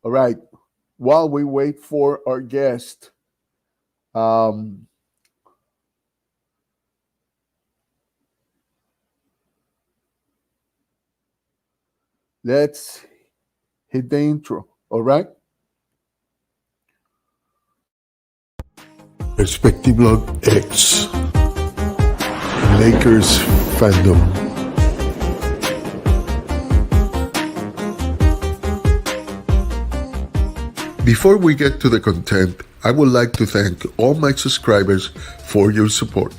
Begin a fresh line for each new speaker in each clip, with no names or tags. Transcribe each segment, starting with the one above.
All right. While we wait for our guest, um, let's hit the intro. All right. Perspective Log X Lakers fandom. Before we get to the content, I would like to thank all my subscribers for your support.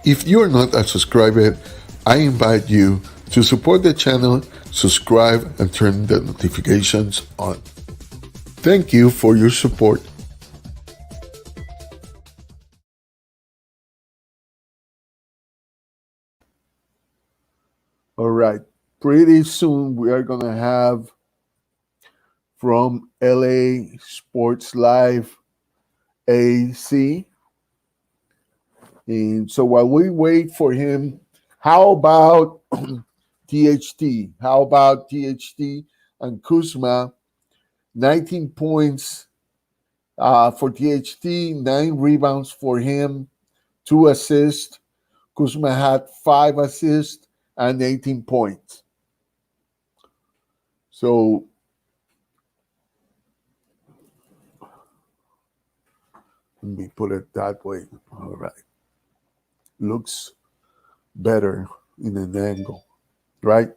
If you are not a subscriber, I invite you to support the channel, subscribe, and turn the notifications on. Thank you for your support. All right. Pretty soon we are going to have from LA Sports Live AC. And so while we wait for him, how about THT? How about THT and Kuzma? 19 points for THT, 9 rebounds for him, 2 assists. Kuzma had 5 assists and 18 points. So let me put it that way. All right. Looks better in an angle, right?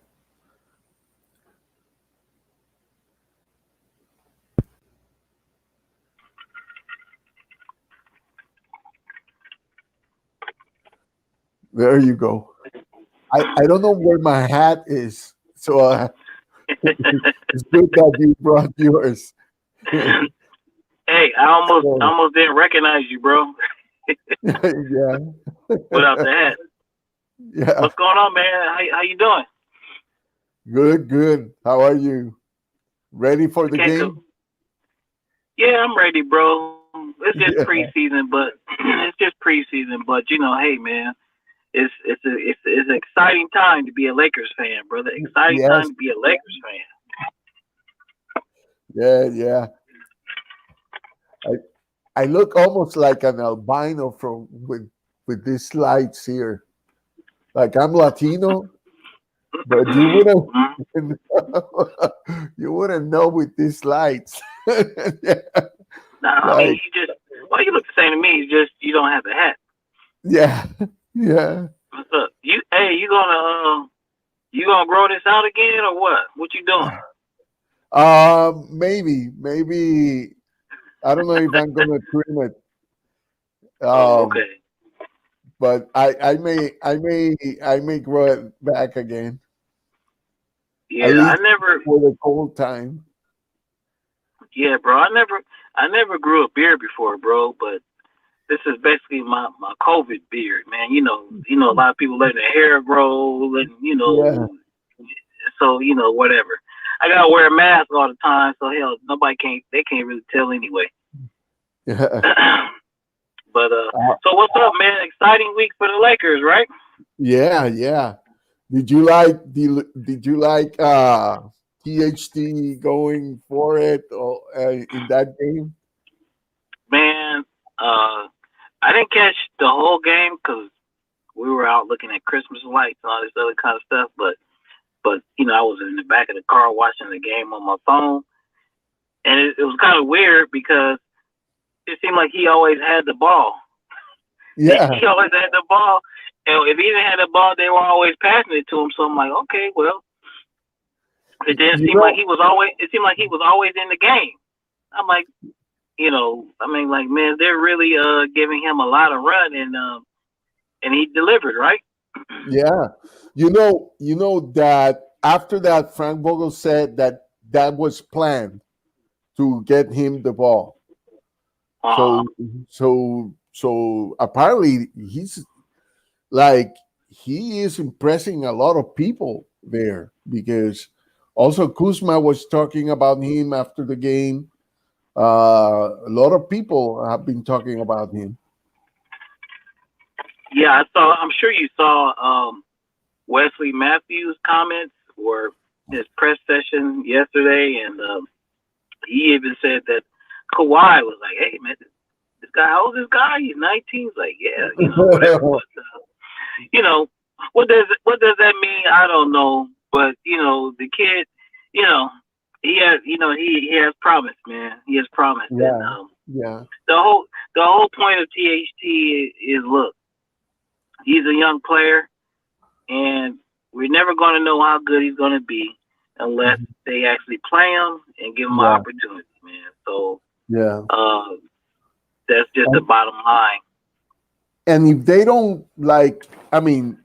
There you go. I don't know where my hat is, so it's good that you brought yours.
Hey, I almost didn't recognize you, bro.
Yeah.
Without the hat.
Yeah.
What's going on, man? How you doing?
Good. How are you? Ready for the game?
Yeah, I'm ready, bro. It's just preseason, but you know, hey, man, it's an exciting time to be a Lakers fan, brother. Exciting time to be a Lakers
Yeah,
fan.
yeah. I look almost like an albino from with these lights here. Like I'm Latino, but you wouldn't you wouldn't know with these lights. Yeah.
Nah, I mean, you look the same to me. It's just you don't have a hat.
Yeah, yeah.
What's up? You gonna grow this out again or what? What you doing?
Maybe I don't know if I'm gonna trim it.
Okay.
But I may grow it back again.
Yeah,
At least
I never.
for the cold time.
Yeah, bro. I never grew a beard before, bro. But this is basically my COVID beard, man. You know, a lot of people let their hair grow, and
Yeah.
so whatever. I gotta wear a mask all the time, so hell, they can't really tell anyway.
Yeah.
But so what's up, man? Exciting week for the Lakers, right?
Yeah, yeah. Did you like THT going for it in that game?
Man, I didn't catch the whole game because we were out looking at Christmas lights and all this other kind of stuff. But I was in the back of the car watching the game on my phone, and it was kind of weird because it seemed like he always had the ball.
Yeah.
He always had the ball, and if he didn't have the ball, they were always passing it to him. So I'm like, okay, well, it didn't seem like he was always. It seemed like he was always in the game. I'm like, like, man, they're really giving him a lot of run, and he delivered, right?
Yeah. You know that after that, Frank Vogel said that was planned to get him the ball.
Uh-huh.
So apparently he's like he is impressing a lot of people there because also Kuzma was talking about him after the game. A lot of people have been talking about him.
Yeah, I saw. I'm sure you saw Wesley Matthews' comments where his press session yesterday, and he even said that Kawhi was like, "Hey man, this guy, how old is this guy? He's 19." He's like, "Yeah, whatever." But, you know, what does that mean? I don't know. But the kid, you know, he has he has promise, man. He has promise,
Yeah,
and
yeah,
the whole point of THT is look, he's a young player, and we're never going to know how good he's going to be unless they actually play him and give him an
yeah,
opportunity, man. So
yeah.
that's just the bottom line.
And if they don't I mean,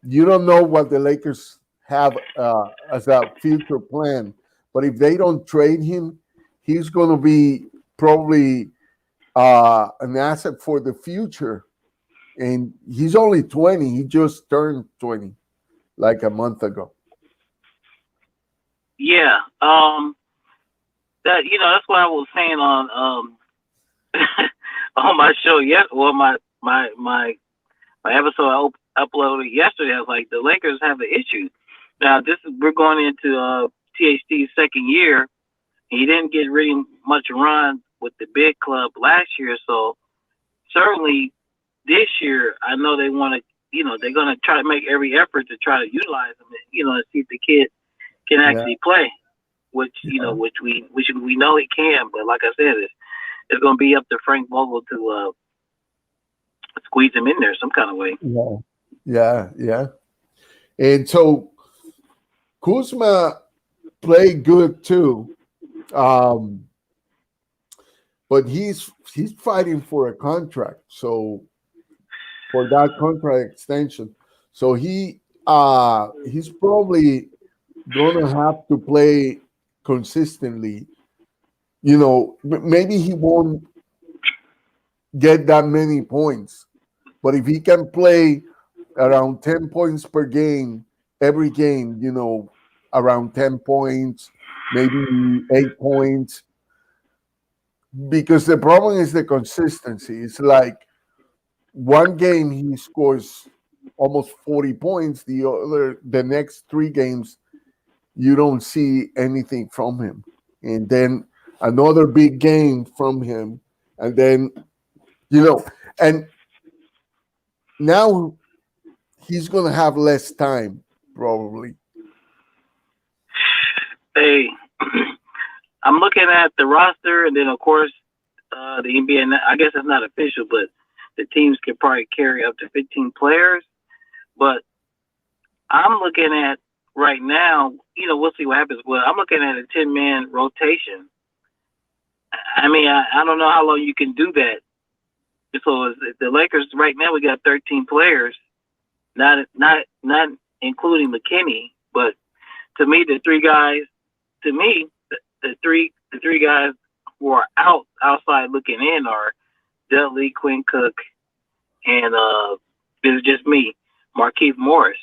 you don't know what the Lakers have as a future plan, but if they don't trade him, he's going to be probably an asset for the future. And he's only 20. He just turned 20 like a month ago.
Yeah. That that's what I was saying on on my show. My episode I uploaded yesterday. I was like, the Lakers have an issue. Now we're going into THT's second year. He didn't get really much run with the big club last year, so certainly this year I know they want to. They're going to try to make every effort to try to utilize him. And see if the kid can actually play, which which we know he can. But like I said, it's going to be up to Frank Vogel to squeeze him in there some kind of way.
Yeah. And so Kuzma played good too, but he's fighting for a contract. So for that contract extension, so he's probably gonna have to play consistently. Maybe he won't get that many points, but if he can play around 10 points per game every game, around 10 points, maybe 8 points, because the problem is the consistency. It's like one game he scores almost 40 points, the next 3 games you don't see anything from him, and then another big game from him, and then and now he's gonna have less time probably.
Hey, I'm looking at the roster, and then of course the NBA. I guess it's not official, but the teams can probably carry up to 15 players. But I'm looking at right now. We'll see what happens. But I'm looking at a 10-man rotation. I mean, I don't know how long you can do that. So the Lakers right now, we got 13 players, not including McKinney. But to me, the three guys who are outside looking in are Dudley, Quinn Cook, and this is just me, Markieff Morris.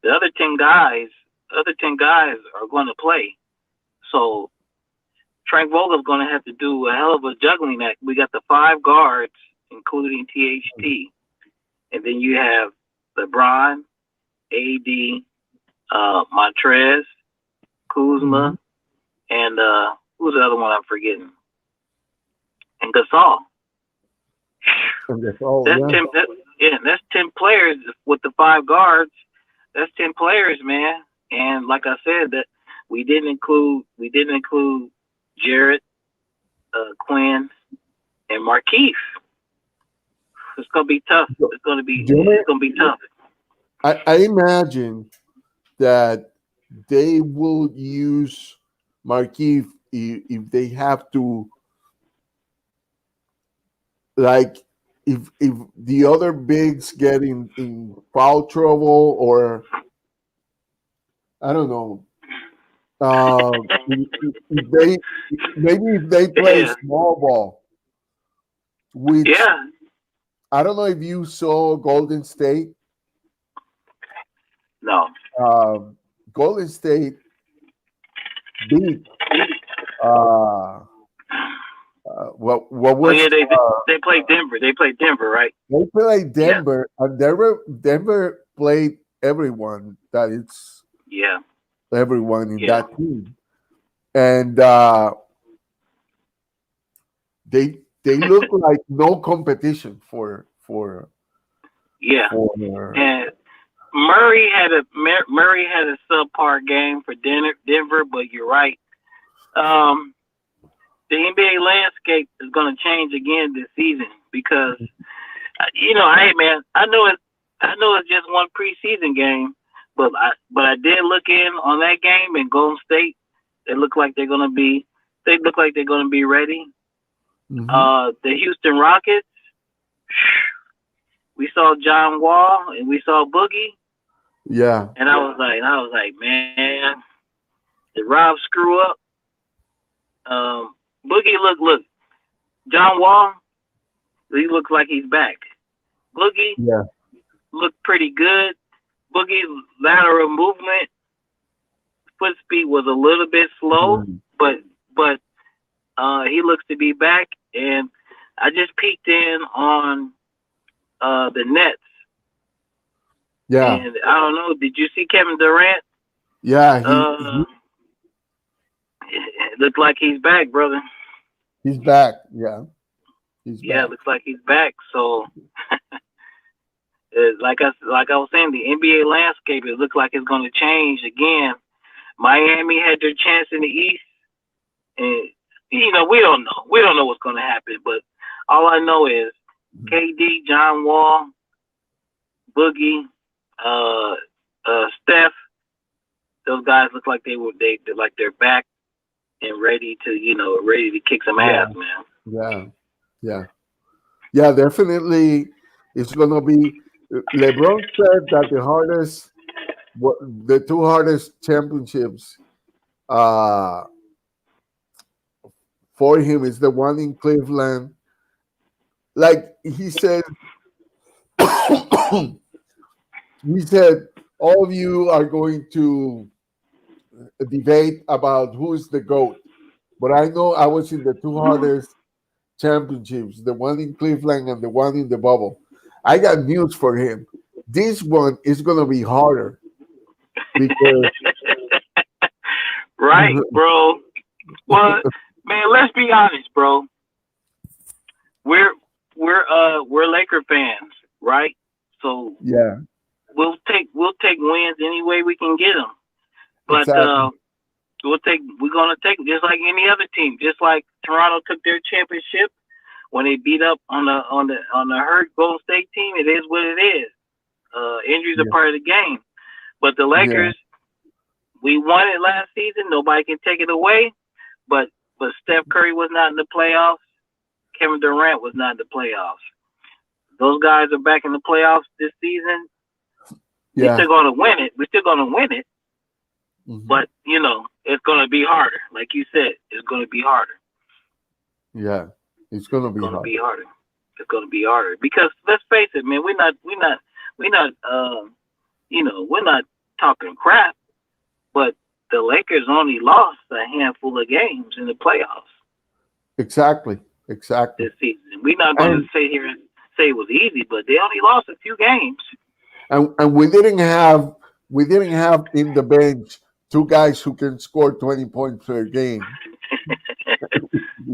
The other 10 guys are going to play. So Frank Vogel's going to have to do a hell of a juggling act. We got the 5 guards, including THT, and then you have LeBron, AD, Montrez, Kuzma, and who's the other one I'm forgetting? And Gasol. That's 10 players with the 5 guards. That's 10 players, man. And like I said, that we didn't include Jarrett, Quinn, and Markieff. It's gonna be tough. It's gonna be tough.
I imagine that they will use Markieff if they have to, like if the other bigs get in foul trouble, or I don't know. If they play small ball, which I don't know if you saw Golden State.
No.
Golden State beat what was
they played Denver. They played Denver, right?
They played Denver, and Denver played everyone that it's everyone in
Yeah.
that team, and they look like no competition
Yeah.
for
And Murray had a subpar game for Denver, but you're right. Um, the NBA landscape is going to change again this season because hey man, I know it's just one preseason game, but I did look in on that game in Golden State. They look like they're going to be ready.
Mhm.
The Houston Rockets, we saw John Wall and we saw Boogie,
Yeah,
and I was like, man, did Rob screw up? Boogie, look, John Wall, he looks like he's back. Boogie
yeah,
looked pretty good. Boogie's lateral movement, foot speed was a little bit slow,
Mhm.
but he looks to be back. And I just peeked in on the Nets,
yeah,
and I don't know. Did you see Kevin Durant?
yeah.
Uh, it looked like he's back, brother.
He's back. Yeah, he's
Yeah, it
back.
looks like he's back. So, like I was saying, the NBA landscape, it looks like it's going to change again. Miami had their chance in the East, and we don't know. We don't know what's going to happen. But all I know is KD, John Wall, Boogie, uh, Steph. Those guys look like they're back and ready to kick some
Yeah,
ass, man.
yeah, yeah, yeah. Definitely, it's gonna be. LeBron said that the two hardest championships uh, for him is the one in Cleveland. Like he said, he said, all of you are going to debate about who is the GOAT. But I know I was in the two hardest championships, the one in Cleveland and the one in the bubble. I got news for him. This one is going to be harder because
Right, bro. Well, man, let's be honest, bro. We're we're Laker fans, right? So
yeah,
we'll take wins any way we can get them. But
exactly.
we're gonna take just like any other team, just like Toronto took their championship when they beat up on the hurt Golden State team. It is what it is. Injuries are
Yeah,
part of the game. But the
yeah,
Lakers, we won it last season. Nobody can take it away. But Steph Curry was not in the playoffs. Kevin Durant was not in the playoffs. Those guys are back in the playoffs this season. We
yeah.
still gonna win it. We're still gonna win it.
Mhm.
But it's gonna be harder. Like you said, it's gonna be harder.
Yeah, it's going to
It's
be
gonna
hard.
be harder. It's gonna be harder because let's face it, man. We're not. We're not talking crap. But the Lakers only lost a handful of games in the playoffs
Exactly, exactly.
this season. We're not gonna
And
sit here and say it was easy, but they only lost a few games.
and we didn't have in the bench two guys who can score 20 points per game,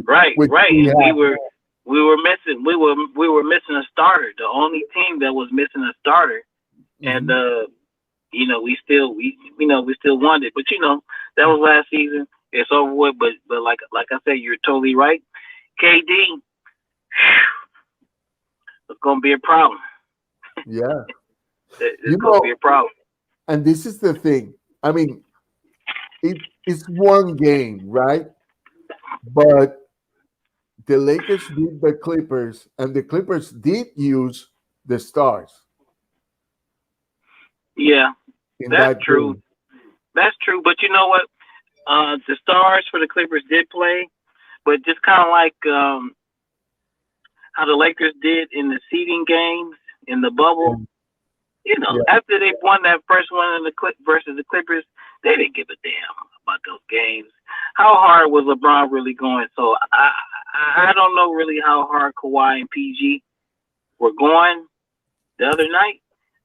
Right,
which
right.
we
And
have.
we were missing a starter. The only team that was missing a starter. And
Mhm.
we still won it. But that was last season. It's over with. But like I said, you're totally right. KD, it's gonna be a problem.
Yeah.
It's
You
gonna be
know,
a problem.
and this is the thing. I mean, it's one game, right? But the Lakers beat the Clippers, and the Clippers did use the stars
Yeah,
in
that's
that
true.
game.
That's true. But you know what? The stars for the Clippers did play, but just kind of like how the Lakers did in the seeding games in the bubble.
And yeah,
After they won that first one in the versus the Clippers, they didn't give a damn about those games. How hard was LeBron really going? So I don't know really how hard Kawhi and PG were going the other night,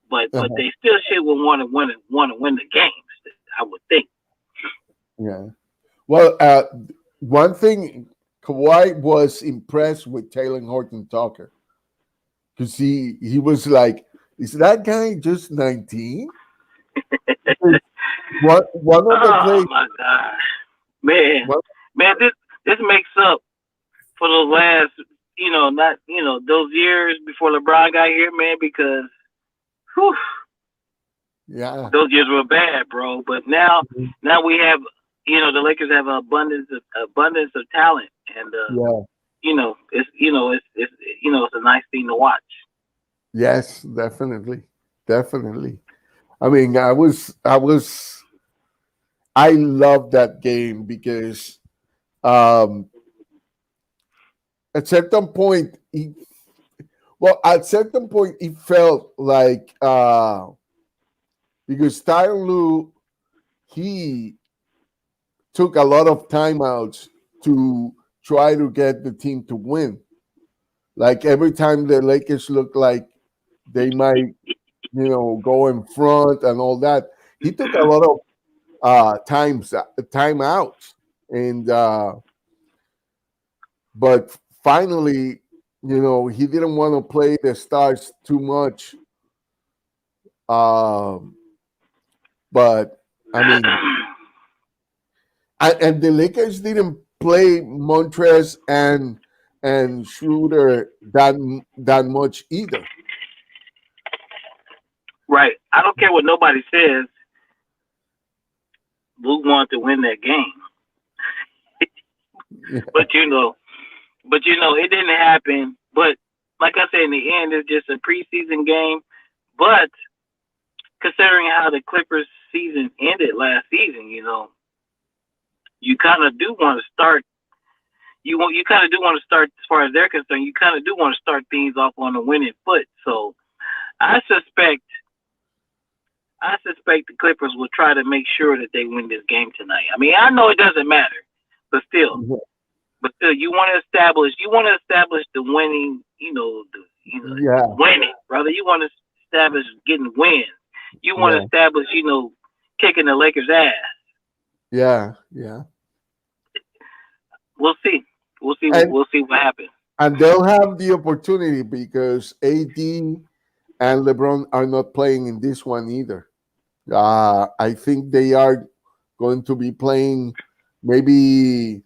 but
uh-huh.
they still should want to win the games. I would think.
Yeah. Well, one thing, Kawhi was impressed with Taylor Horton Tucker because he was like, is that guy just 19? One of the
Oh
plays,
my gosh, man,
one,
man, this makes up for the last, not those years before LeBron got here, man, because whew,
yeah,
those years were bad, bro. But now we have, the Lakers have an abundance of talent, and
yeah,
it's a nice thing to watch.
yes, definitely, definitely. I mean, I love that game because um, at certain point, at certain point, it felt like because Tyronn Lue, he took a lot of timeouts to try to get the team to win. Like every time the Lakers looked like they might, go in front and all that, he took a lot of timeouts, and but finally, he didn't want to play the stars too much. Um, but I mean, and the Lakers didn't play Montrez and Schroeder that much either.
Right. I don't care what nobody says. Luke wanted to win that game,
Yeah,
but it didn't happen. But like I said, in the end, it's just a preseason game. But considering how the Clippers season ended last season, you kind of do want to start. You kind of do want to start, as far as they're concerned. You kind of do want to start things off on a winning foot. So I suspect I suspect the Clippers will try to make sure that they win this game tonight. I mean, I know it doesn't matter, but still, you want to establish the winning,
yeah,
winning, brother. You want to establish getting wins. You want to
yeah,
establish, kicking the Lakers' ass.
yeah, yeah.
We'll see. We'll see.
And
We'll see what happens.
they'll have the opportunity because AD and LeBron are not playing in this one either. I think they are going to be playing maybe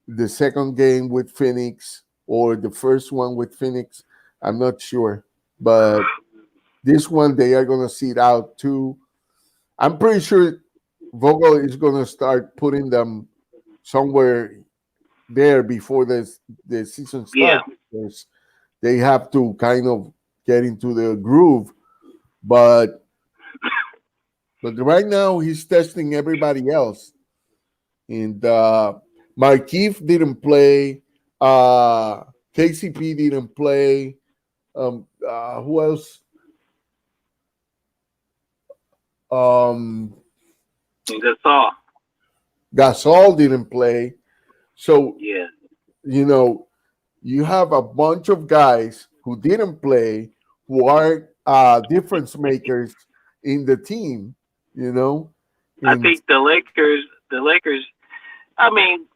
the second game with Phoenix or the first one with Phoenix. I'm not sure, but this one they are going to sit out too. I'm pretty sure Vogel is going to start putting them somewhere there before the season
Yeah.
starts because they have to kind of get into the groove. But right now he's testing everybody else, and Markeith didn't play. KCP didn't play. Who else? Um,
That's all.
Gasol didn't play. So
Yeah.
you know you have a bunch of guys who didn't play who are difference makers in the team. You know,
I
and
think the Lakers. I mean,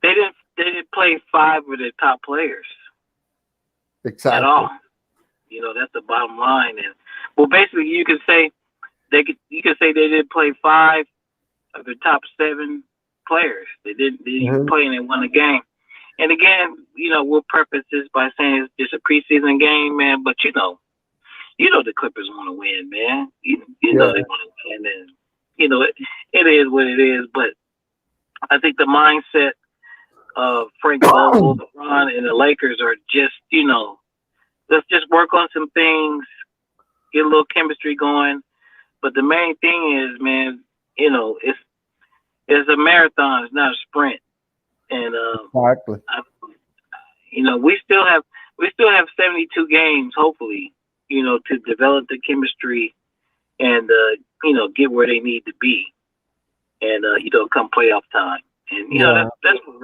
they didn't play five of their top players at
exactly.
all. That's the bottom line. And well, basically, you could say they didn't play five of the top seven players. They didn't
Mhm.
play and they won the game. And again, we'll preface this by saying it's just a preseason game, man. But the Clippers want to win, man. You know
Yeah,
they want to win, and it is what it is. But I think the mindset of Frank Vogel, LeBron, and the Lakers are just, let's just work on some things, get a little chemistry going. But the main thing is, man, it's a marathon, it's not a sprint. And
exactly.
I, we still have 72 games, hopefully, to develop the chemistry and get where they need to be, and come playoff time. And
Yeah,
that's what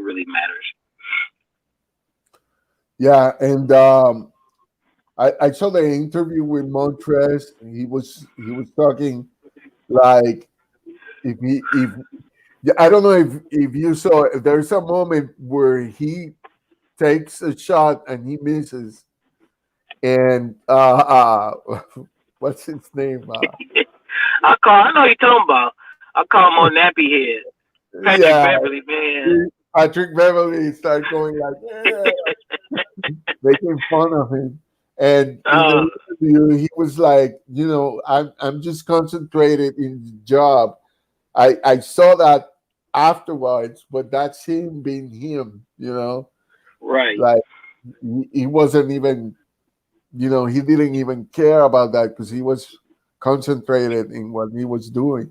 really matters.
yeah, and I saw the interview with Montrez. He was talking like if yeah, I don't know if you saw, there's a moment where he takes a shot and he misses, and what's his name?
I know you're talking about. I call him on nappy head, Patrick
Yeah,
Beverly, man.
Patrick Beverly started going like, making fun of him. And in
Uh,
the interview, he was like, I'm just concentrated in the job. I saw that afterwards, but that's him being him.
right.
Like he wasn't even, he didn't even care about that because he was concentrated in what he was doing.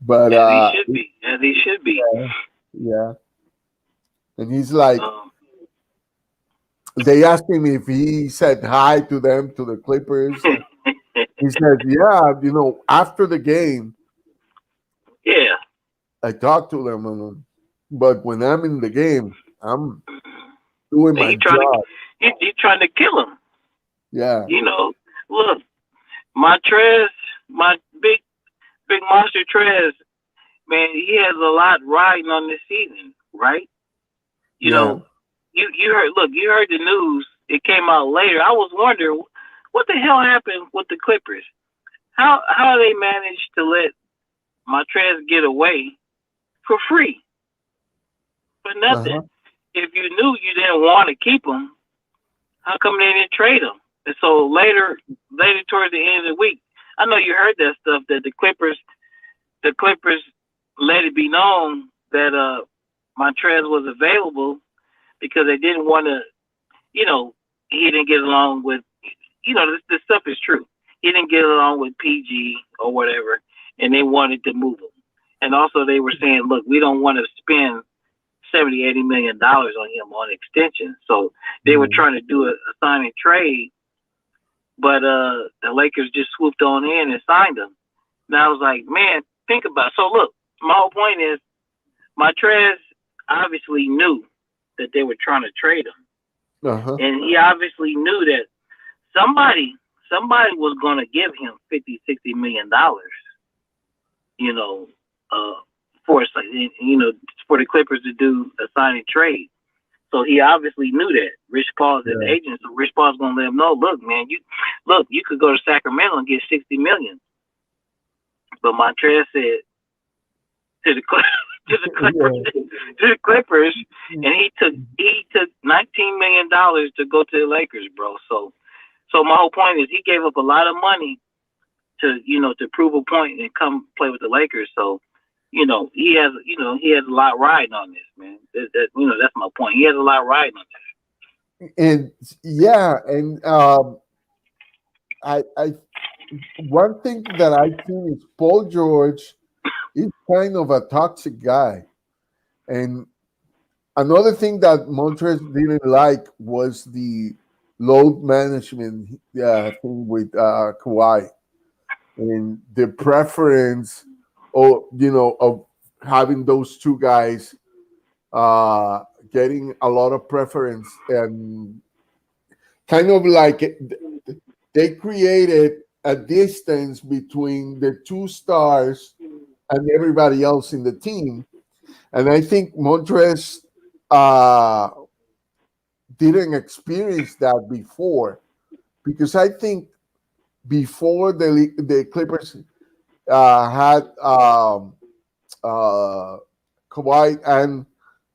But
As he should be. As he should be.
yeah, yeah. And he's like,
Um,
they asked him if he said hi to them, to the Clippers. And he said, yeah, after the game,
yeah.
I talked to them. But when I'm in the game, I'm doing my
He trying to
job.
he trying to kill him.
Yeah.
You know, look, my Trez, my big monster Trez, man, he has a lot riding on this season, right? You
Yeah.
know, you heard the news. It came out later. I was wondering what the hell happened with the Clippers. How they managed to let Montrez get away for free for nothing?
Uh-huh.
If you knew you didn't want to keep him, how come they didn't trade him? And so later towards the end of the week, I know you heard that stuff that the Clippers let it be known that Montrez was available because they didn't want to, you know, he didn't get along with, this stuff is true. He didn't get along with PG or whatever, and they wanted to move him. And also they were saying, look, we don't want to spend 70, $80 million on him on extension. So they were
Mhm.
trying to do a sign and trade, but the Lakers just swooped on in and signed him. And I was like, man, think about it. So look, my whole point is Montrez obviously knew that they were trying to trade him.
Uh-huh.
And he obviously knew that somebody was going to give him 50, $60 million, you know, uh, for for the Clippers to do a sign and trade. So he obviously knew that. Rich Paul's his
Yeah.
agent, so Rich Paul's gonna let him know. Look, man, you could go to Sacramento and get 60 million. But Montrez said to the to the Clippers
Yeah.
to the Clippers, and he took $19 million to go to the Lakers, bro. So my whole point is he gave up a lot of money to prove a point and come play with the Lakers. So he has a lot riding on this, man. That's my point. He has a lot riding on
And yeah, and I one thing that I think is Paul George is kind of a toxic guy. And another thing that Montrez didn't like was the load management thing with Kawhi, and the preference, of having those two guys getting a lot of preference, and kind of like they created a distance between the two stars and everybody else in the team. And I think Montrez uh, didn't experience that before, because I think before the Clippers had uh, Kawhi and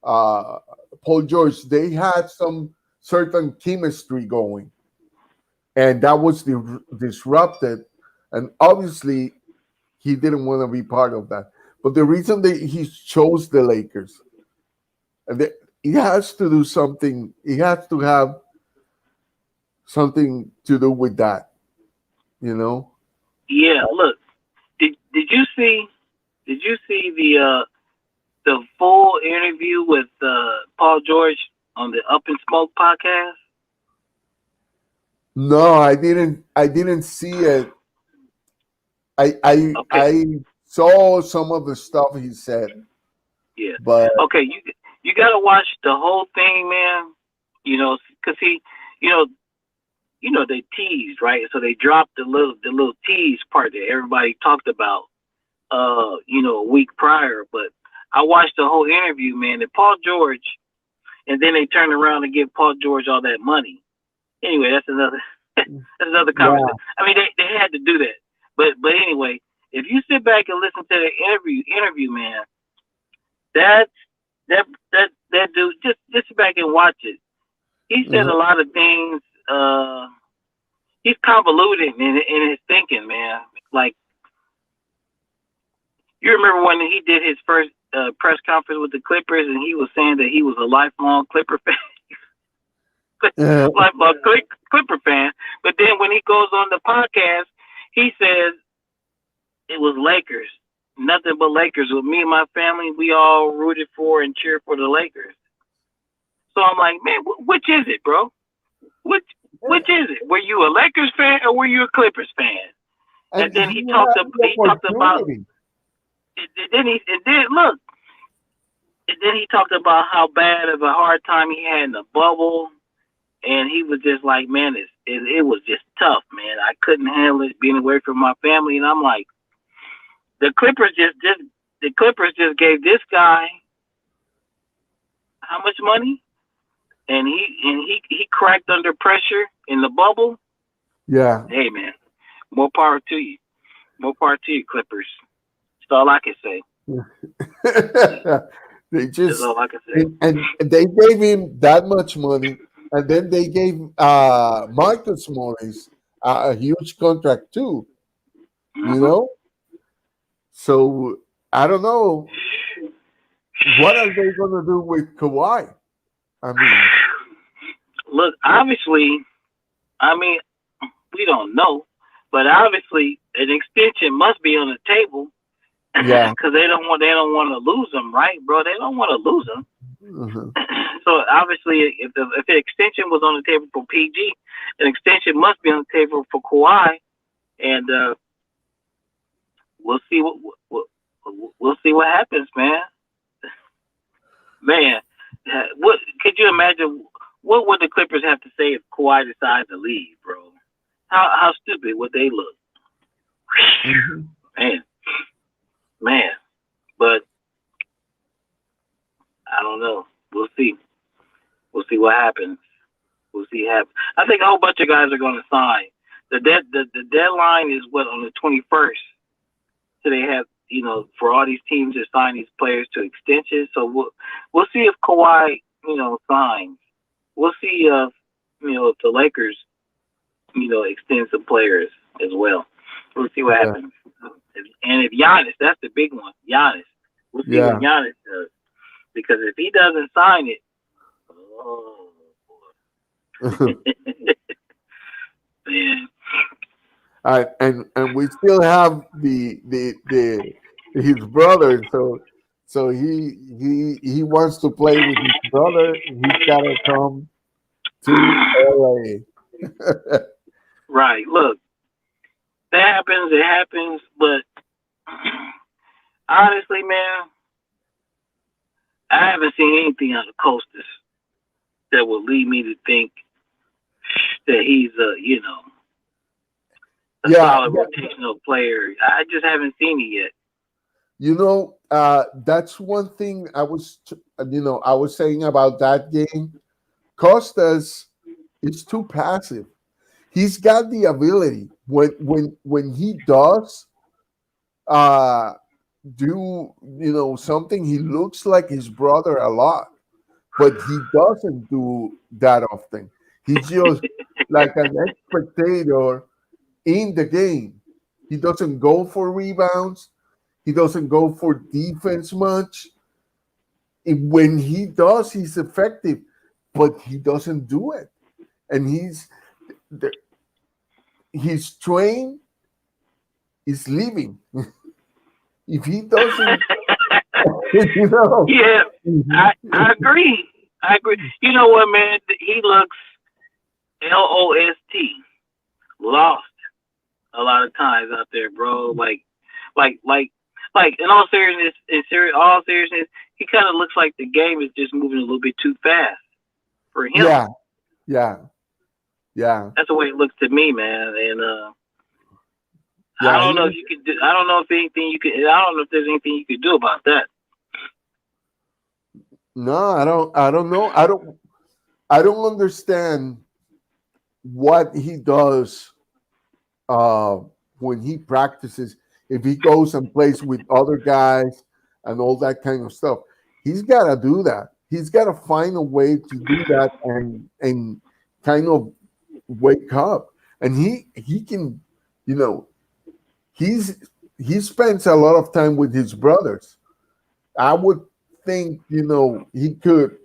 uh, Paul George, they had some certain chemistry going, and that was disrupted. And obviously, he didn't want to be part of that. But the reason that he chose the Lakers, and he has to do something. He has to have something to do with that, you know.
it. Yeah, look, did you see the full interview with Paul George on the Up and Smoke podcast?
No, I didn't. I didn't see it.
Okay,
I saw some of the stuff he said,
yeah.
but
Okay, you gotta watch the whole thing, man. Because you know, they teased, right? So they dropped the little tease part that everybody talked about a week prior. But I watched the whole interview, man, and Paul George, and then they turned around and give Paul George all that money. Anyway, that's another that's another conversation. I mean, they had to do that. But anyway, if you sit back and listen to the interview, man, that dude, just sit back and watch it. He said a lot of things. He's convoluted in his thinking, man. Like, you remember when he did his first press conference with the Clippers, and he was saying that he was a lifelong Clipper fan, lifelong Clipper fan. But then when he goes on the podcast, he says it was Lakers, nothing but Lakers. With me and my family, we all rooted for and cheered for the Lakers. So I'm like, man, which is it, bro? Which is it? Were you a Lakers fan or were you a Clippers fan? And then he talked about. And then he talked about how bad of a hard time he had in the bubble, and he was just like, man, it was just tough, man. I couldn't handle it being away from my family, and I'm like, the Clippers just gave this guy how much money, and he cracked under pressure in the bubble.
Yeah.
Hey, man, more power to you. More power to you, Clippers. That's all I can say.
They just
That's all I can say.
and they gave him that much money, and then they gave Marcus Morris a huge contract too. You know, so I don't know what are they going to do with Kawhi. I mean,
look, obviously, we don't know, but obviously an extension must be on the table.
Yeah,
because they don't want to lose him, right, bro? They don't want to lose him.
Mm-hmm.
So obviously, if the extension was on the table for PG, an extension must be on the table for Kawhi, and we'll see what happens, man. Man, what could you imagine? What would the Clippers have to say if Kawhi decides to leave, bro? How stupid would they look? Mm-hmm. Man, but I don't know. We'll see. We'll see what happens. We'll see what happens. I think a whole bunch of guys are going to sign. The deadline is on the 21st. So they have, for all these teams to sign these players to extensions. So we'll see if Kawhi, signs. We'll see if the Lakers, extend some players as well. We'll see what happens. And if Giannis, that's the big one. Giannis. We'll see what Giannis does. Because if he doesn't sign it, oh boy. Man.
And we still have his brother, so he wants to play with his brother. He's gotta come to LA.
Right. Look, that happens. It happens. But honestly, man, I haven't seen anything out of Costas that would lead me to think that he's a solid rotational player. I just haven't seen it
yet. That's one thing I was saying about that game. Costas is too passive. He's got the ability when he does do something, he looks like his brother a lot, but he doesn't do that often. He's just like an spectator in the game. He doesn't go for rebounds. He doesn't go for defense much. When he does, he's effective, but he doesn't do it. And his train is leaving. If he doesn't,
Yeah, I agree. You know what, man? He looks lost a lot of times out there, bro. Like in all seriousness, he kind of looks like the game is just moving a little bit too fast for him.
Yeah.
That's the way it looks to me, man. And I
Yeah,
don't know if you could do. I don't know if anything you could. I don't know if there's anything you could do about that.
no, I don't know. I don't understand what he does uh, when he practices. If he goes and plays with other guys and all that kind of stuff, he's got to do that. He's got to find a way to do that and kind of wake up. And he can, you know, he spends a lot of time with his brothers. I would think, he could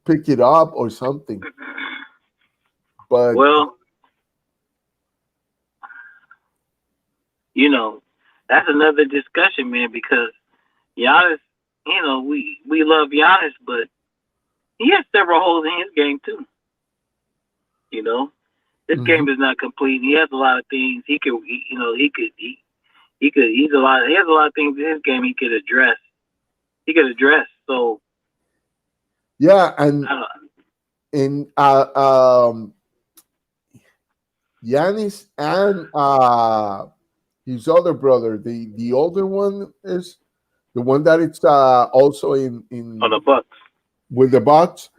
pick it up or something. But
Well, you know, that's another discussion, man. Because Giannis, we love Giannis, but he has several holes in his game too. You know, this
mhm.
game is not complete. He has a lot of things he could, he could, he has a lot of things in his game he could address. He could address. So
Yeah,
I don't.
and Yanis and his other brother, the older one is the one that it's also
On the
in
Bucks.
with the Bucks.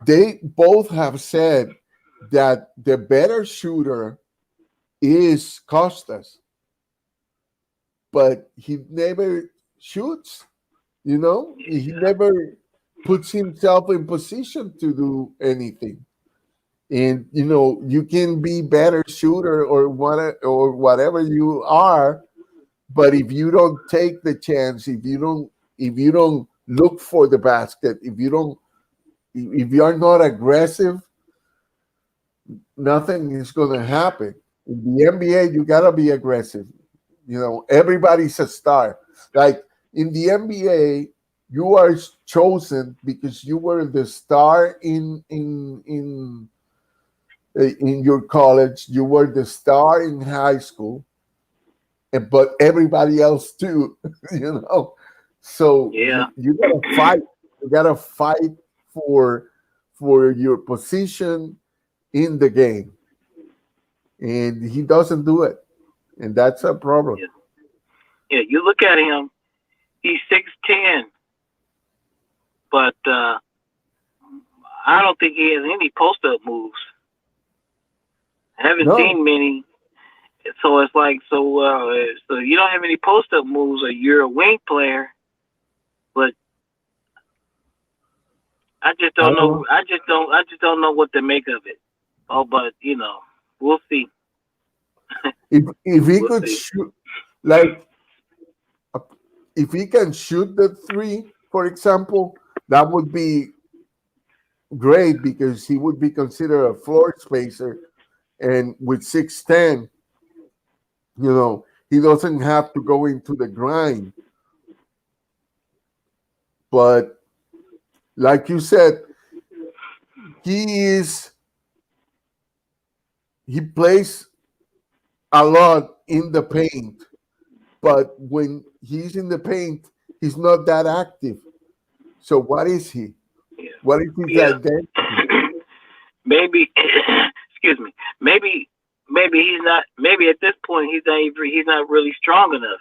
They both have said that the better shooter is Costas, but he never shoots. He never puts himself in position to do anything. And you can be better shooter or whatever you are, but if you don't take the chance, if you don't look for the basket, if you are not aggressive, nothing is going to happen. In the NBA, you got to be aggressive. Everybody's a star. Like in the NBA, you are chosen because you were the star in your college. You were the star in high school, but everybody else too. So
Yeah.
you gotta fight. You gotta fight for your position in the game, and he doesn't do it, and that's a problem.
Yeah. Yeah. You look at him. He's 6'10", but I don't think he has any post up moves. I haven't
No,
seen many. So it's like so you don't have any post up moves, or you're a wing player. But I just
I
don't
don't
know.
know.
I just don't know what to make of it. Oh, but we'll see.
If he
We'll
could
see.
shoot, like if he can shoot the three, for example, that would be great because he would be considered a floor spacer, and with 6'10", he doesn't have to go into the grind. But like you said, he is he plays a lot in the paint, but when he's in the paint, he's not that active. So what is he?
Yeah.
What is his
Yeah.
identity?
Maybe. Excuse me. Maybe he's not. Maybe at this point he's not really strong enough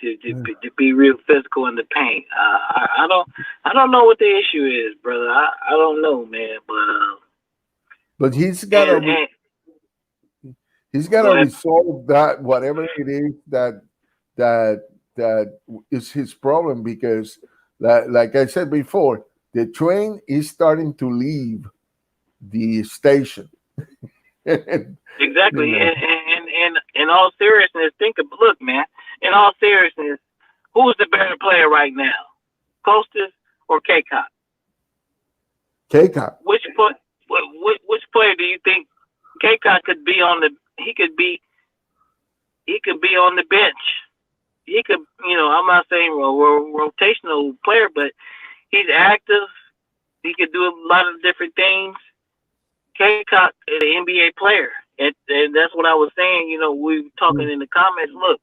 to be real physical in the paint. I don't know what the issue is, brother. I don't know, man.
But
And
he's got
go
to
ahead.
resolve that whatever it is that is his problem because like I said before, the train is starting to leave the station. you
Exactly.
know,
And in all seriousness, look, man. In all seriousness, who's the better player right now, Costas or K-Cop?
K-Cup.
Which player do you think K-Cop could be on the? He could be on the bench. He could, I'm not saying a rotational player, but he's active. He could do a lot of different things. K-Cop is an NBA player. And that's what I was saying. We were talking in the comments. Look,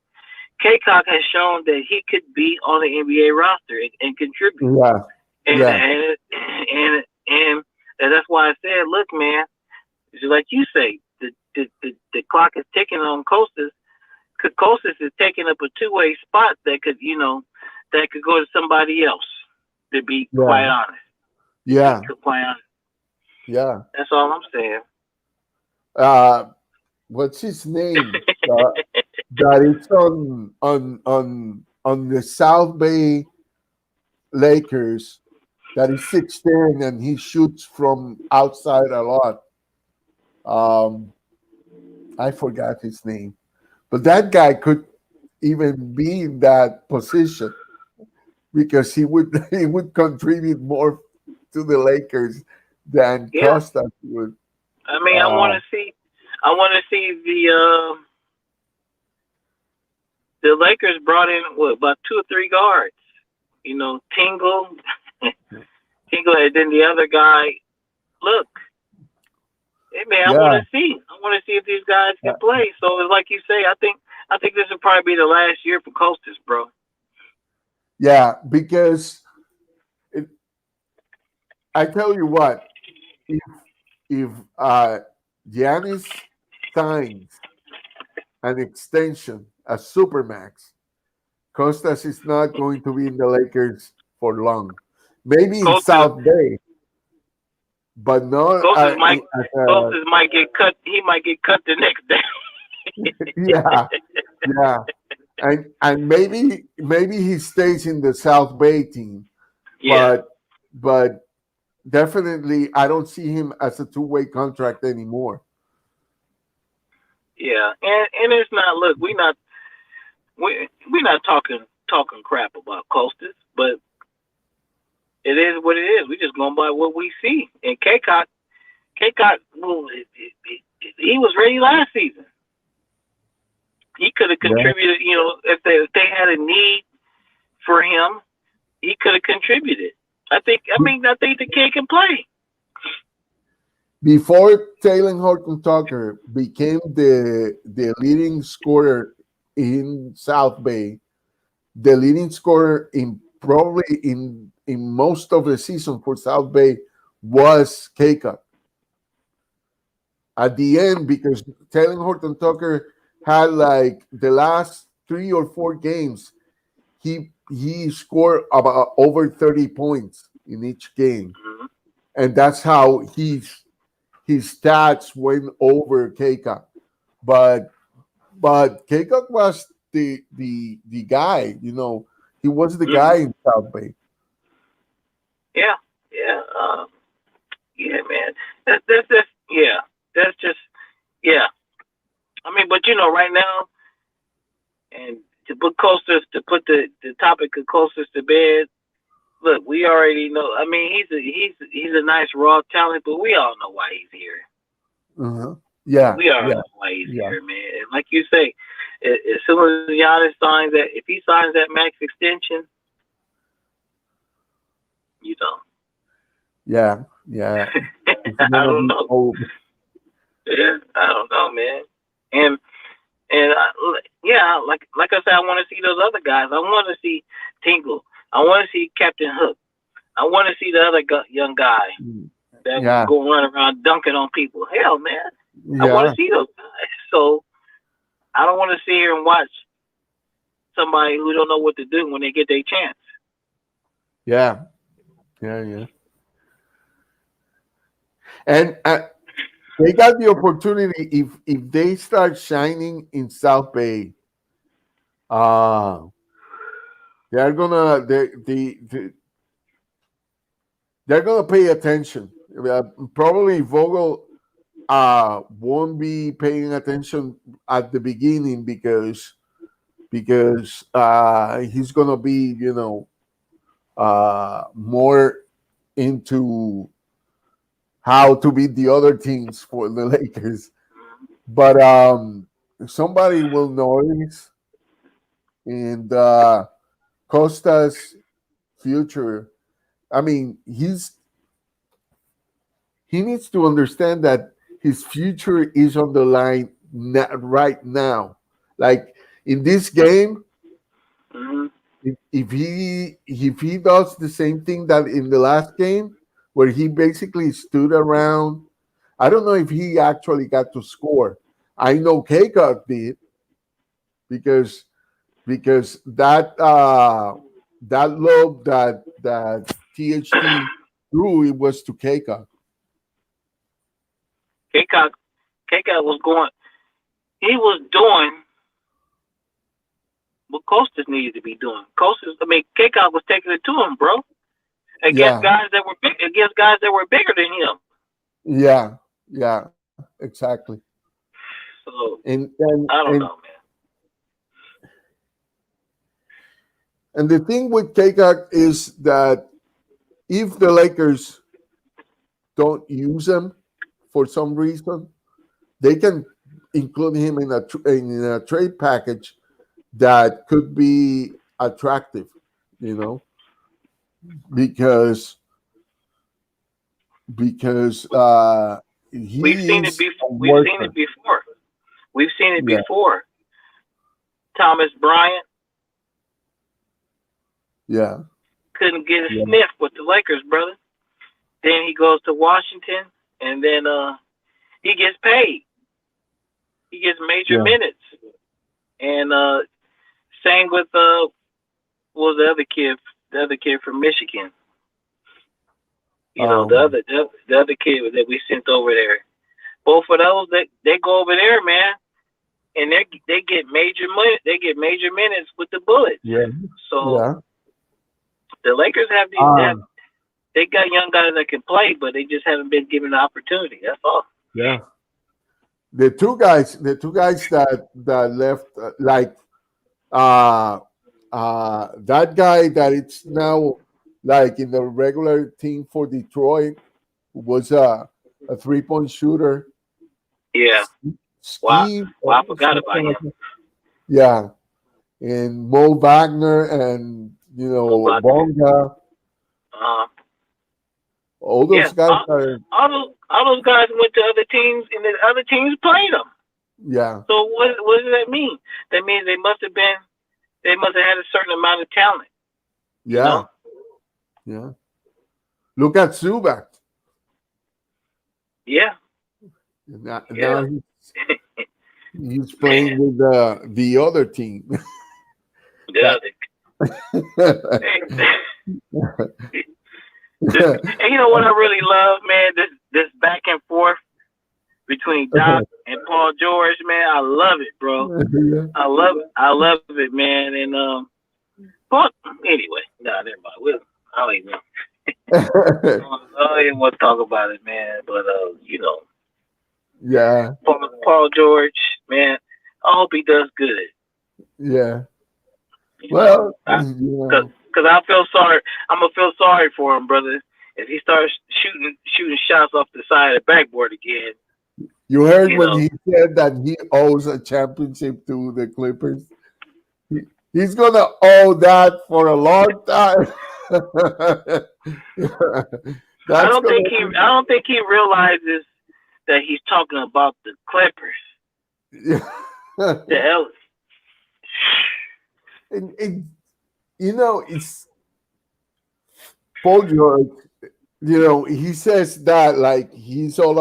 K-Cop has shown that he could be on the NBA roster and contribute.
Yeah,
And
yeah,
and, and and and that's why I said, look, man, just like you say, the clock is ticking on Costas. Costas is taking up a two-way spot that could, that could go to somebody else. To be quite
Yeah.
honest,
Yeah.
quite honest.
Yeah.
That's all I'm saying.
Uh, what's his name? That it's on the South Bay Lakers. That is 6'10" and he shoots from outside a lot. Um, I forgot his name, but that guy could even be in that position because he would he would contribute more to the Lakers than
Yeah,
Costa would.
I mean,
Uh,
I want to see the Lakers brought in what about two or three guards. Tingle, Tingle, and then the other guy. Look, hey man, I want
yeah,
to see. I want to see if these guys can play. So it's like you say, I think this will probably be the last year for Costas, bro.
yeah, because it, I tell you what, if if Giannis signs an extension, a supermax, Costas is not going to be in the Lakers for long. Maybe in
Costas,
South Bay, but not.
Costas might, Costas might get cut. He might get cut the next day.
Yeah, yeah, and maybe he stays in the South Bay team,
Yeah,
but definitely I don't see him as a two-way contract anymore.
yeah, and it's not. Look, we not talking crap about Costas, but it is what it is. We just going by what we see. And Kcock, well, he was ready last season. He could have
Yeah.
contributed. If they had a need for him, he could have contributed. I think the kid can play.
Before Taylor Horton Tucker became the leading scorer in South Bay, the leading scorer in probably in most of the season for South Bay was Keika. At the end, because Taylor Horton Tucker had like the last 3 or 4 games, he scored about over 30 points in each game,
Mm-hmm.
and that's how his stats went over Keika. But Keika was the guy, he was the
Mm-hmm.
guy in South Bay.
Yeah, yeah, yeah, man. That's just yeah. That's just yeah. I mean, but right now, and to put the topic of Costas to bed. Look, we already know. I mean, he's a nice raw talent, but we all know why he's here.
Uh-huh. Yeah,
We all
yeah,
know why he's
yeah,
here, man. And like you say, as soon as Giannis signs that, if he signs that max extension, you know,
yeah, yeah. It's
I
gonna
don't
be
know.
old.
Yeah, I don't know, man. And yeah, like I said, I want to see those other guys. I want to see Tingle. I want to see Captain Hook. I want to see the other young guy that
Yeah,
go run around dunking on people. Hell, man, I want
yeah,
to see those guys. So I don't want to sit here and watch somebody who don't know what to do when they get their chance.
yeah, yeah, yeah. And they got the opportunity if they start shining in South Bay. Uh they're gonna they're gonna pay attention. Probably Vogel won't be paying attention at the beginning because he's gonna be more into how to beat the other teams for the Lakers. But somebody will notice, and Costa's future. I mean, he needs to understand that his future is on the line right now. Like in this game,
Mm-hmm.
if he does the same thing that in the last game, where he basically stood around I don't know if he actually got to score. I know K-Cup did because that lob that THT threw, it was to K-Cup.
K-Cock was going. He was doing what Costas needed to be doing. K-Cock was taking it to him, bro. Against guys that were bigger than him.
Yeah, exactly.
So
And
I don't know, man.
And the thing with K-Cup is that if the Lakers don't use him for some reason, they can include him in a trade package that could be attractive, because
we've seen it
he's
before.
a
We've seen
worker.
it before. We've seen it
Yeah.
before. Thomas Bryant
Yeah.
couldn't get a sniff with the Lakers, brother. Then he goes to Washington, and then he gets paid. He gets major minutes. And same with what was the other kid? The other kid from Michigan. The other kid that we sent over there. Both of those, they go over there, man, and they get major money. They get major minutes with the Bullets.
Yeah.
So the Lakers have these. They got young guys that can play, but they just haven't been given the opportunity. That's all.
Yeah. The two guys that left, that guy that it's now like in the regular team for Detroit was a 3-point shooter.
Yeah.
Steve,
I forgot about him.
Yeah. And Mo Wagner and Bonga. All those guys
all those guys went to other teams, and the other teams played them.
Yeah.
So what does that mean? That means they must have had a certain amount of talent.
Yeah. Yeah. Look at Zubac.
Yeah.
Now he's playing with the other team.
And you know what I really love, man? This back and forth between Doc and Paul George, man. I love it, bro. I love it, man. And but anyway, never mind. I don't even know. I don't even want to talk about it, man. But
Yeah.
Paul George, man. I hope he does good.
Yeah.
Because I feel sorry. I'm gonna feel sorry for him, brother. If he starts shooting shots off the side of the backboard again.
You heard when he said that he owes a championship to the Clippers. He's gonna owe that for a long time.
I don't think he realizes that he's talking about the Clippers.
Yeah.
The Ellis.
And it's Paul George. He says that like he was all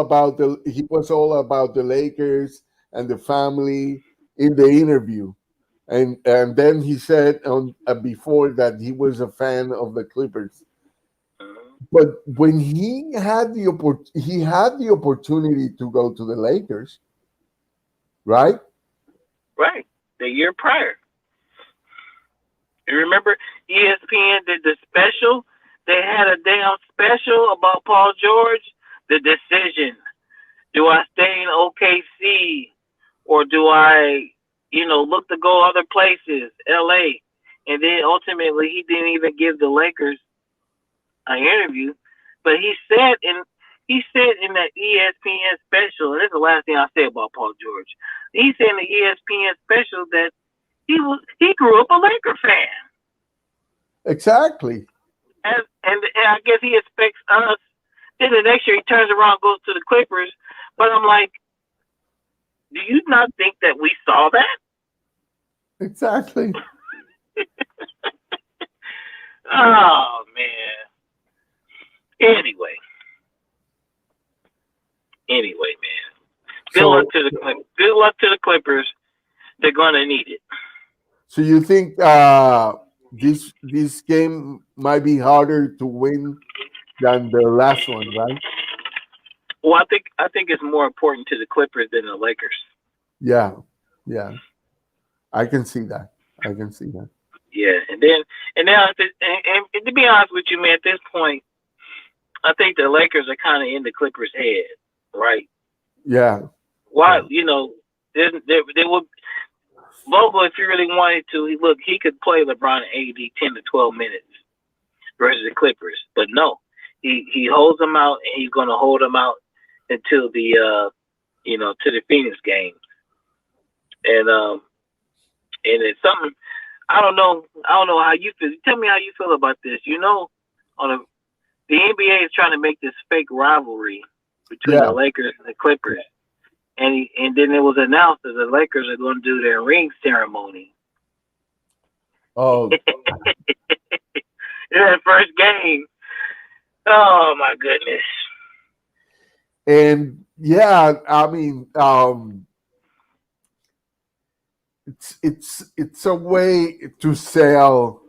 about the Lakers and the family in the interview, and then he said on before that he was a fan of the Clippers. But when he had the opportunity to go to the Lakers, right?
Right, the year prior. You remember ESPN did the special? They had a damn special about Paul George. The decision: do I stay in OKC or do I, look to go other places, LA? And then ultimately, he didn't even give the Lakers an interview, but he said in that ESPN special, and this is the last thing I'll say about Paul George. He said in the ESPN special that he grew up a Laker fan.
Exactly.
And I guess he expects us. Then the next year he turns around and goes to the Clippers. But I'm like, do you not think that we saw that?
Exactly.
Oh man. Anyway, Anyway, man. Good
So,
luck to the Clippers. Good luck to the Clippers. They're gonna need it.
so you think this game might be harder to win than the last one, right?
Well, I think it's more important to the Clippers than the Lakers.
Yeah, yeah. I can see that. I can see that.
Yeah, and then and to be honest with you, man, at this point, I think the Lakers are kind of in the Clippers' head, right?
Yeah,
Why,
yeah.
there would Vogel, if he really wanted to, he could play LeBron and AD 10 to 12 minutes versus the Clippers, but no, he holds them out, and he's going to hold them out until the to the Phoenix game, and and it's something I don't know how you feel. Tell me how you feel about this. On a the NBA is trying to make this fake rivalry between the
Yeah.
Lakers and the Clippers, and then it was announced that the Lakers are going to do their ring ceremony
Oh,
in that first game. Oh my goodness!
and yeah, I mean, it's a way to sell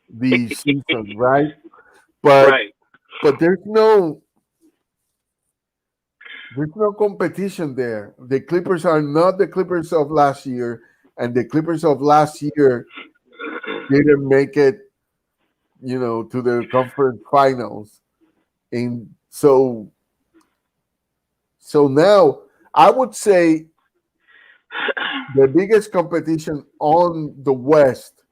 the season, right? But
Right.
but there's no competition there. The Clippers are not the Clippers of last year, and the Clippers of last year didn't make it, to the conference finals. And so now I would say the biggest competition on the West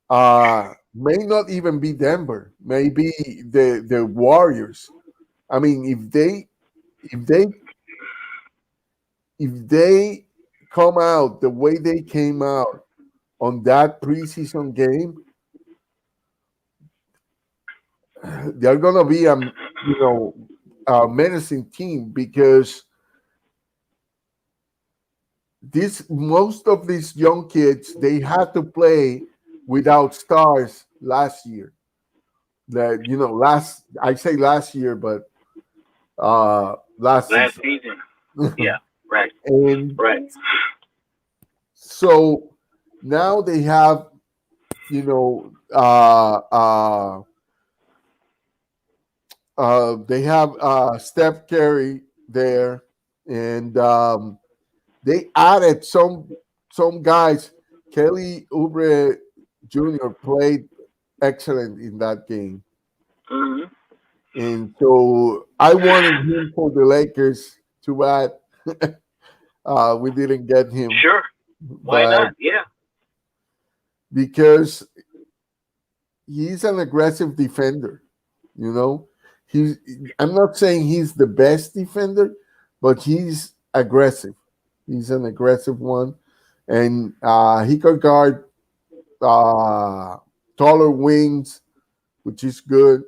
may not even be Denver, maybe the Warriors. I mean, if they if they come out the way they came out on that preseason game, they're gonna be a menacing team because this most of these young kids they had to play without stars last year. That last I say last year, but last
Last
season.
season. Yeah. Right.
And
Right.
so now they have you know they have Steph Curry there, and they added some guys. Kelly Oubre Jr. played excellent in that game,
Hmm.
and so I wanted him for the Lakers. Too bad we didn't get him,
Sure. Why
but
not? Yeah.
because he's an aggressive defender, you know. He's I'm not saying he's the best defender, but he's aggressive. He's an aggressive one, and he could guard uh, taller wings, which is good.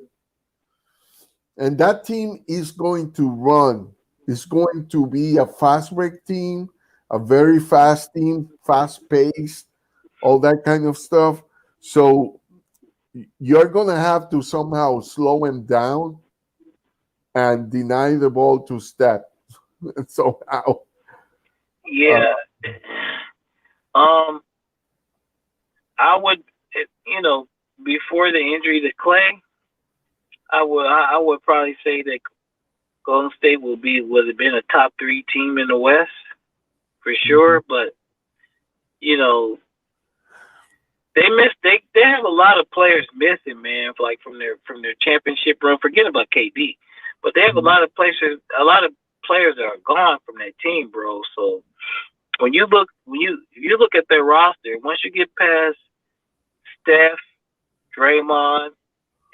And that team is going to run. It's going to be a fast break team, a very fast team, fast paced, all that kind of stuff. So you're going to have to somehow slow him down and deny the ball to Steph somehow.
Yeah. Um, I would, before the injury to Clay, I would probably say that Golden State would have been a top three team in the West for
Mhm.
sure. But you know, they have a lot of players missing, man. Like from their championship run. Forget about KD, but they have a
Mhm.
lot of players that are gone from that team, bro. So when you look at their roster, once you get past Steph, Draymond,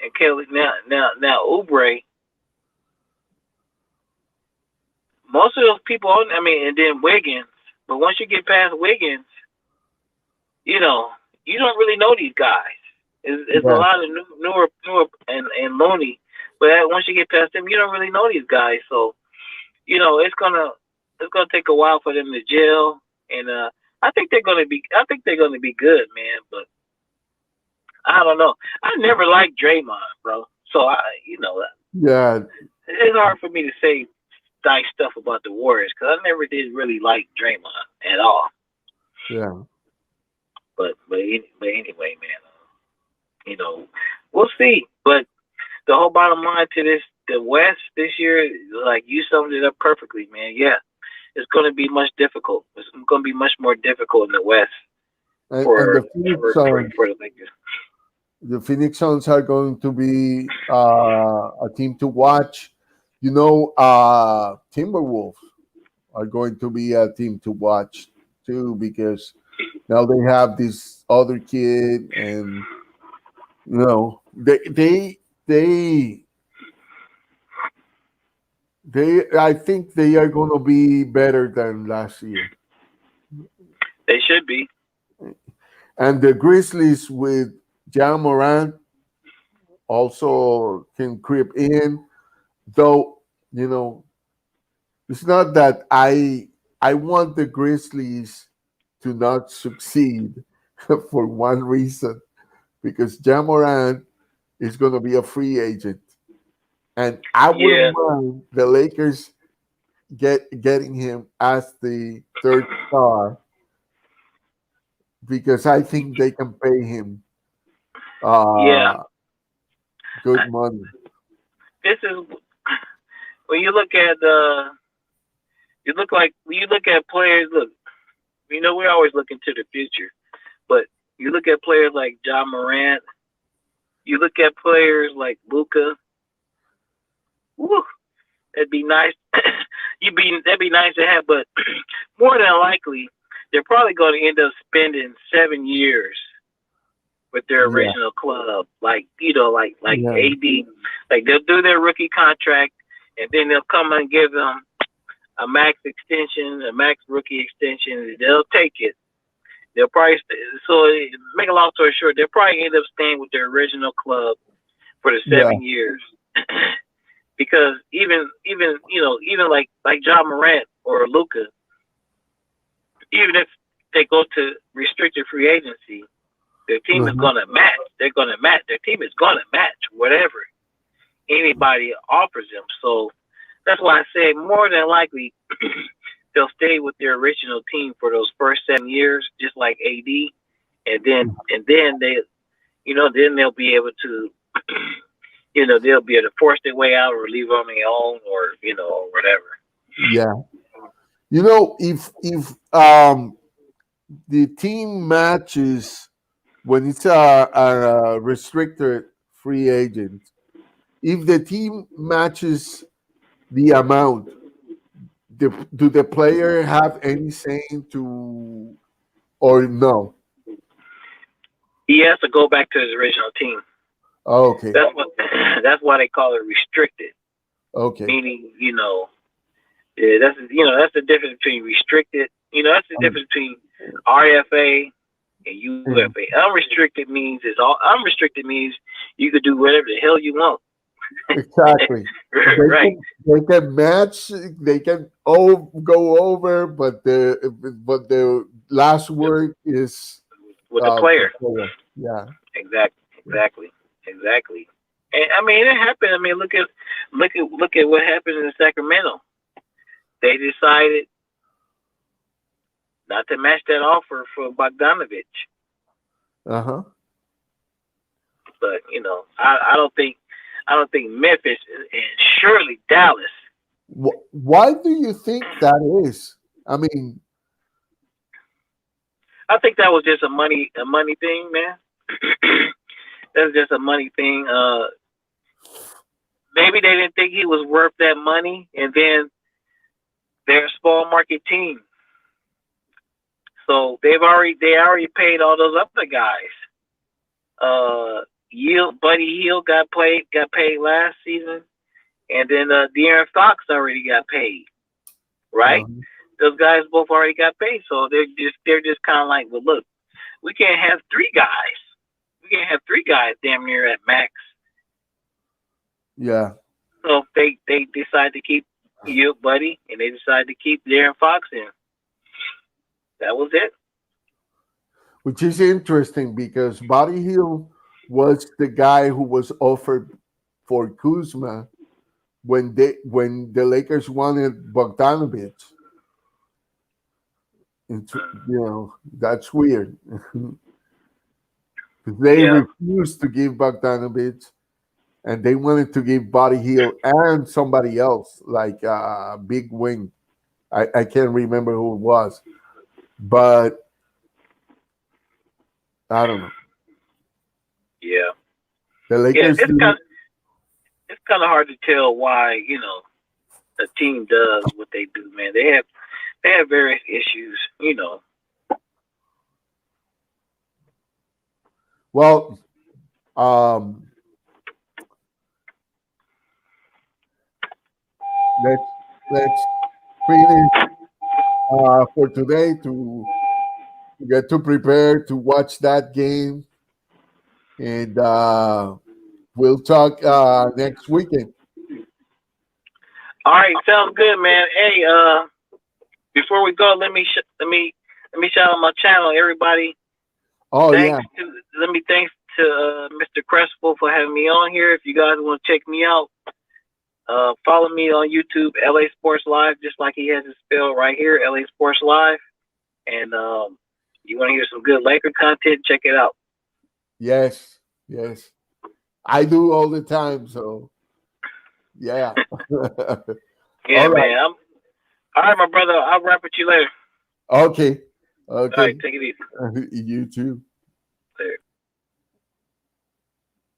and Kelly, now Oubre, most of those people and then Wiggins. But once you get past Wiggins, you know, you don't really know these guys. It's a
Yeah,
lot of newer and Looney, but once you get past them, you don't really know these guys. So it's gonna take a while for them to gel, and I think they're gonna be good, man. But I don't know. I never liked Draymond, bro. So it's
yeah,
hard for me to say. nice stuff about the Warriors because I never did really like Draymond at all.
Yeah.
But anyway, man, you know, we'll see. But the whole bottom line to this, the West this year, like you summed it up perfectly, man. Yeah, it's going to be much difficult. It's going to be much more difficult in the West
And
for
the Phoenix
for for,
Suns,
for the Lakers.
the Phoenix Suns are going to be a team to watch. Timberwolves are going to be a team to watch too because now they have this other kid, and they I think they are going to be better than last year.
They should be.
And the Grizzlies with John Morant also can creep in, though. You know, it's not that I want the Grizzlies to not succeed for one reason, because John Morant is going to be a free agent, and I
Yeah,
wouldn't mind the Lakers getting him as the third star because I think they can pay him
yeah.
uh, good money.
This is when you look at you look like when you look at players. Look, we're always looking to the future, but you look at players like John Morant. You look at players like Luca. Woo, that'd be nice. That'd be nice to have, but more than likely, they're probably going to end up spending 7 years with their
Yeah,
original club. Like
yeah,
AD, like they'll do their rookie contract, and then they'll come and give them a max extension, a max rookie extension. They'll take it. They'll probably so make a long story short, they'll probably end up staying with their original club for the
yeah.
7 years. Because even like John Morant or Luca, even if they go to restricted free agency, their team is
Mhm.
gonna match. They're gonna match. Their team is gonna match whatever anybody offers them. So that's why I say more than likely they'll stay with their original team for those first 7 years, just like AD, and then then they'll be able to they'll be able to force their way out or leave on their own or or whatever.
Yeah. If the team matches when it's a restricted free agent, if the team matches the amount, do the player have any saying to or no?
He has to go back to his original team.
Okay,
That's why they call it restricted.
okay.
Meaning, yeah, that's the difference between restricted. That's the
Um,
difference between RFA and
mm,
UFA. Unrestricted means you could do whatever the hell you want.
exactly. They
Right.
can match. They can go over, but the last word is
With the
the
player.
player. Yeah.
Exactly. And I mean, it happened. I mean, look at what happened in Sacramento. They decided not to match that offer for Bogdanovich.
Uh huh.
But I don't think Memphis and surely Dallas.
Why do you think that is? I mean,
I think that was just a money thing, man. That's just a money thing. Maybe they didn't think he was worth that money, and then they're a small market team, so they already paid all those other guys. Buddy Hield got paid last season, and then De'Aaron Fox already got paid, right?
uh,
Those guys both already got paid, so they're just kind of like, well, look, we can't have three guys. We can't have three guys damn near at max.
yeah,
So they decide to keep you, buddy, and they decide to keep Darren Fox in. That was it.
which is interesting because Buddy Hill was the guy who was offered for Kuzma when the Lakers wanted Bogdanovich. That's weird. They
Yeah.
refused to give Bogdanovich, and they wanted to give Buddy Hield and somebody else, like Big Wing. I can't remember who it was, but I don't know.
Yeah.
The
Yeah.
Lakers did.
It's kind of hard to tell why a team does what they do, man. They have various issues,
Well, let's finish for today to get to prepare to watch that game, and we'll talk next weekend.
All right, sounds good, man. Hey, before we go, let me shout out my channel, everybody.
Oh yeah,
Thanks to Mr. Crestful for having me on here. If you guys want to check me out, follow me on YouTube, LA Sports Live, just like he has it spelled right here, LA Sports Live. And you want to hear some good Laker content, check it out.
yes, I do all the time. So yeah.
Yeah,
All right.
man. All right, my brother. I'll wrap with you later.
Okay.
All right, take it easy.
You too.
Later.